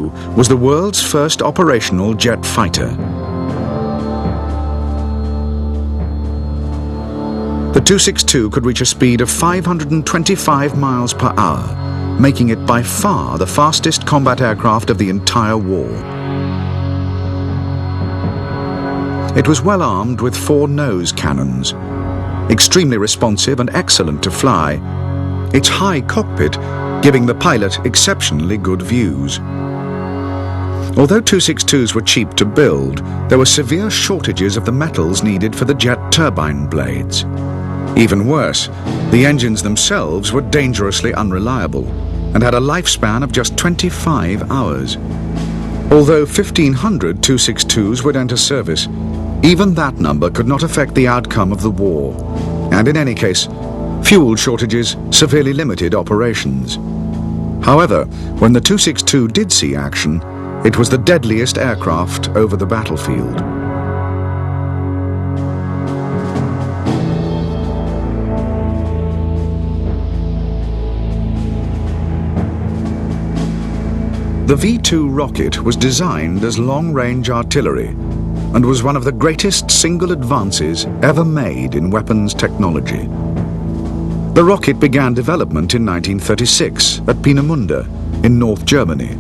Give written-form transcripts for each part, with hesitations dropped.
262 was the world's first operational jet fighter. The 262 could reach a speed of 525 miles per hour, making it by far the fastest combat aircraft of the entire war. It was well armed with 4 nose cannons, extremely responsive and excellent to fly, its high cockpit giving the pilot exceptionally good views. Although 262s were cheap to build, there were severe shortages of the metals needed for the jet turbine blades. Even worse, the engines themselves were dangerously unreliable and had a lifespan of just 25 hours. Although 1,500 262s would enter service, even that number could not affect the outcome of the war, and in any case, fuel shortages severely limited operations. However, when the 262 did see action, it was the deadliest aircraft over the battlefield. The V-2 rocket was designed as long-range artillery and was one of the greatest single advances ever made in weapons technology. The rocket began development in 1936 at Peenemünde in North Germany,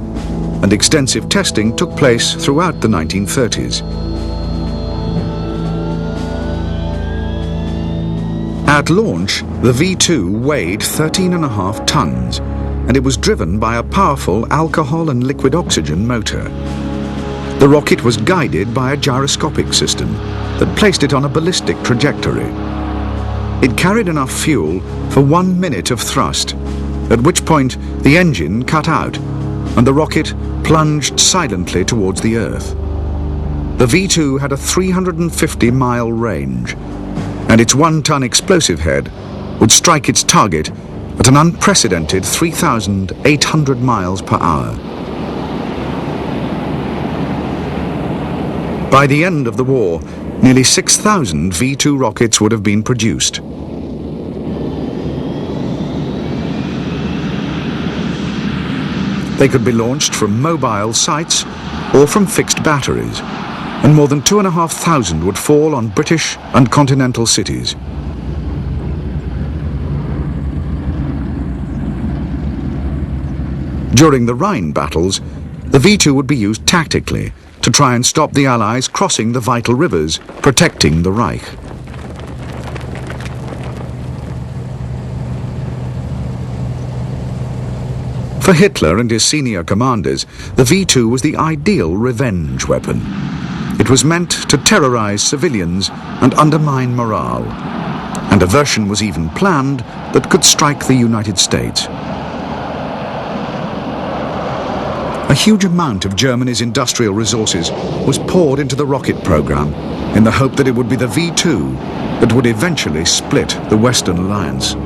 and extensive testing took place throughout the 1930s. At launch, the V-2 weighed 13.5 tons, and it was driven by a powerful alcohol and liquid oxygen motor. The rocket was guided by a gyroscopic system that placed it on a ballistic trajectory. It carried enough fuel for 1 minute of thrust, at which point the engine cut out and the rocket plunged silently towards the Earth. The V-2 had a 350-mile range, and its 1-ton explosive head would strike its target at an unprecedented 3,800 miles per hour. By the end of the war, nearly 6,000 V-2 rockets would have been produced. They could be launched from mobile sites or from fixed batteries, and more than 2,500 would fall on British and continental cities. During the Rhine battles, the V-2 would be used tactically to try and stop the Allies crossing the vital rivers, protecting the Reich. For Hitler and his senior commanders, the V-2 was the ideal revenge weapon. It was meant to terrorize civilians and undermine morale, and a version was even planned that could strike the United States. A huge amount of Germany's industrial resources was poured into the rocket program in the hope that it would be the V-2 that would eventually split the Western Alliance.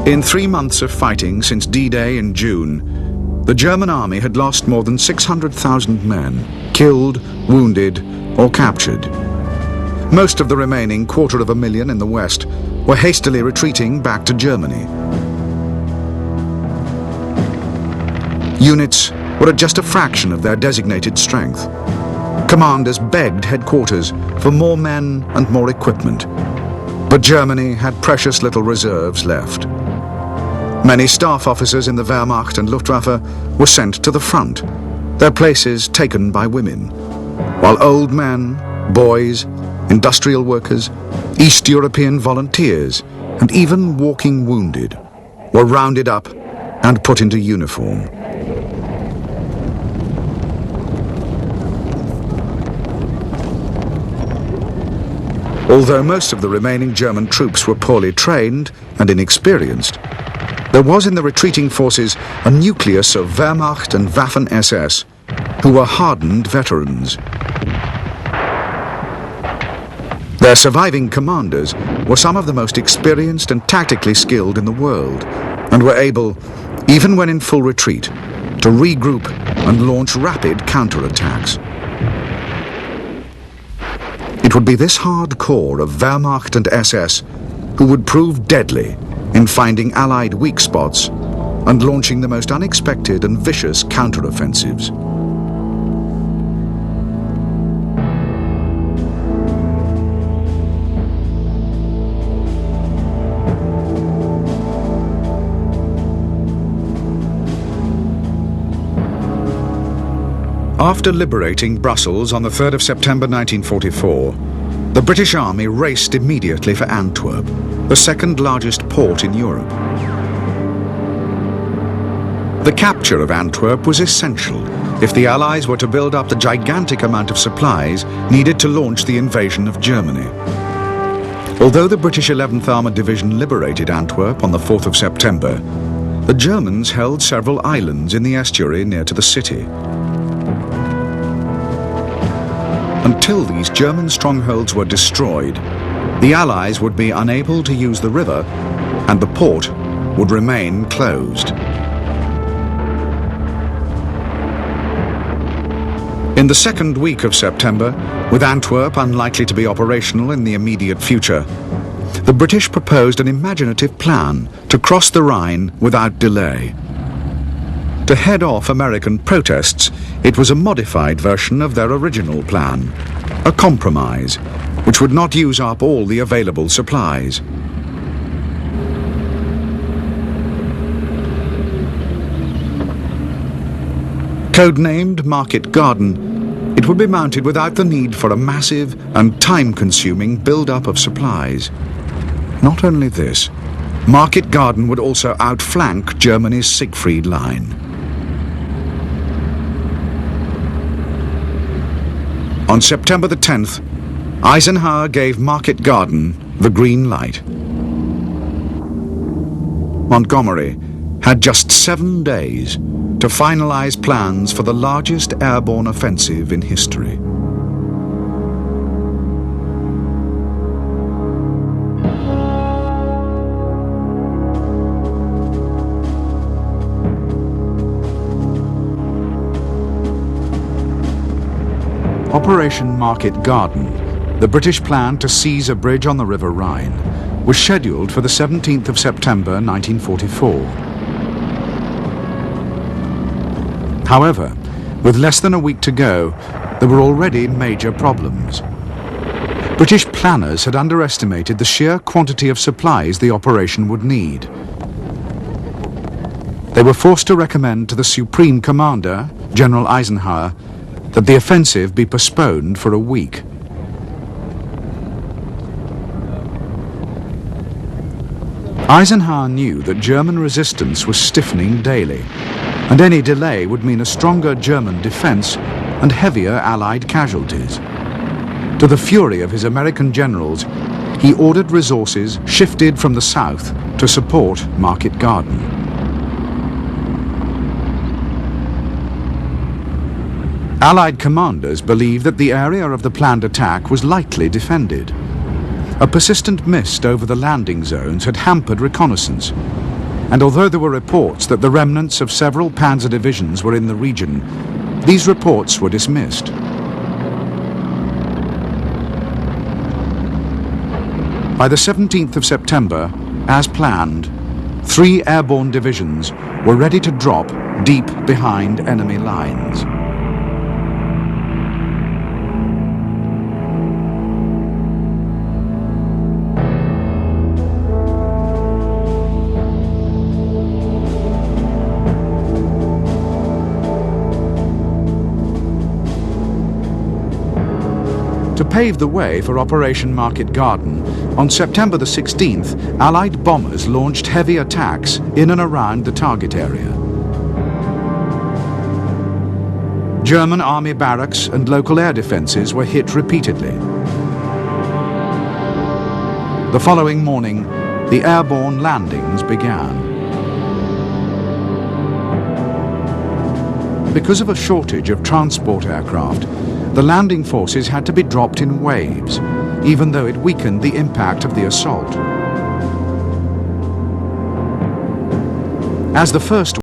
In 3 months of fighting since D-Day in June, the German army had lost more than 600,000 men, killed, wounded, or captured. Most of the remaining 250,000 in the West were hastily retreating back to Germany. Units were at just a fraction of their designated strength. Commanders begged headquarters for more men and more equipment, but Germany had precious little reserves left. Many staff officers in the Wehrmacht and Luftwaffe were sent to the front, their places taken by women, while old men, boys, industrial workers, East European volunteers, and even walking wounded were rounded up and put into uniform. Although most of the remaining German troops were poorly trained and inexperienced, there was in the retreating forces a nucleus of Wehrmacht and Waffen-SS who were hardened veterans. Their surviving commanders were some of the most experienced and tactically skilled in the world, and were able, even when in full retreat, to regroup and launch rapid counterattacks. It would be this hard core of Wehrmacht and SS who would prove deadly in finding Allied weak spots and launching the most unexpected and vicious counteroffensives. After liberating Brussels on the 3rd of September 1944, the British Army raced immediately for Antwerp, the second largest port in Europe. The capture of Antwerp was essential if the Allies were to build up the gigantic amount of supplies needed to launch the invasion of Germany. Although the British 11th Armoured Division liberated Antwerp on the 4th of September, the Germans held several islands in the estuary near to the city. Until these German strongholds were destroyed, the Allies would be unable to use the river and the port would remain closed. In the second week of September, with Antwerp unlikely to be operational in the immediate future, the British proposed an imaginative plan to cross the Rhine without delay. To head off American protests, it was a modified version of their original plan, a compromise, which would not use up all the available supplies. Codenamed Market Garden, it would be mounted without the need for a massive and time-consuming build-up of supplies. Not only this, Market Garden would also outflank Germany's Siegfried Line. On September the 10th, Eisenhower gave Market Garden the green light. Montgomery had just 7 days to finalize plans for the largest airborne offensive in history. Operation Market Garden, the British plan to seize a bridge on the River Rhine, was scheduled for the 17th of September 1944. However, with less than a week to go, there were already major problems. British planners had underestimated the sheer quantity of supplies the operation would need. They were forced to recommend to the Supreme Commander, General Eisenhower, that the offensive be postponed for a week. Eisenhower knew that German resistance was stiffening daily, and any delay would mean a stronger German defense and heavier Allied casualties. To the fury of his American generals, he ordered resources shifted from the south to support Market Garden. Allied commanders believed that the area of the planned attack was lightly defended. A persistent mist over the landing zones had hampered reconnaissance, and although there were reports that the remnants of several panzer divisions were in the region, these reports were dismissed. By the 17th of September, as planned, 3 airborne divisions were ready to drop deep behind enemy lines. To pave the way for Operation Market Garden, on September the 16th, Allied bombers launched heavy attacks in and around the target area. German army barracks and local air defences were hit repeatedly. The following morning, the airborne landings began. Because of a shortage of transport aircraft, the landing forces had to be dropped in waves, even though it weakened the impact of the assault. As the First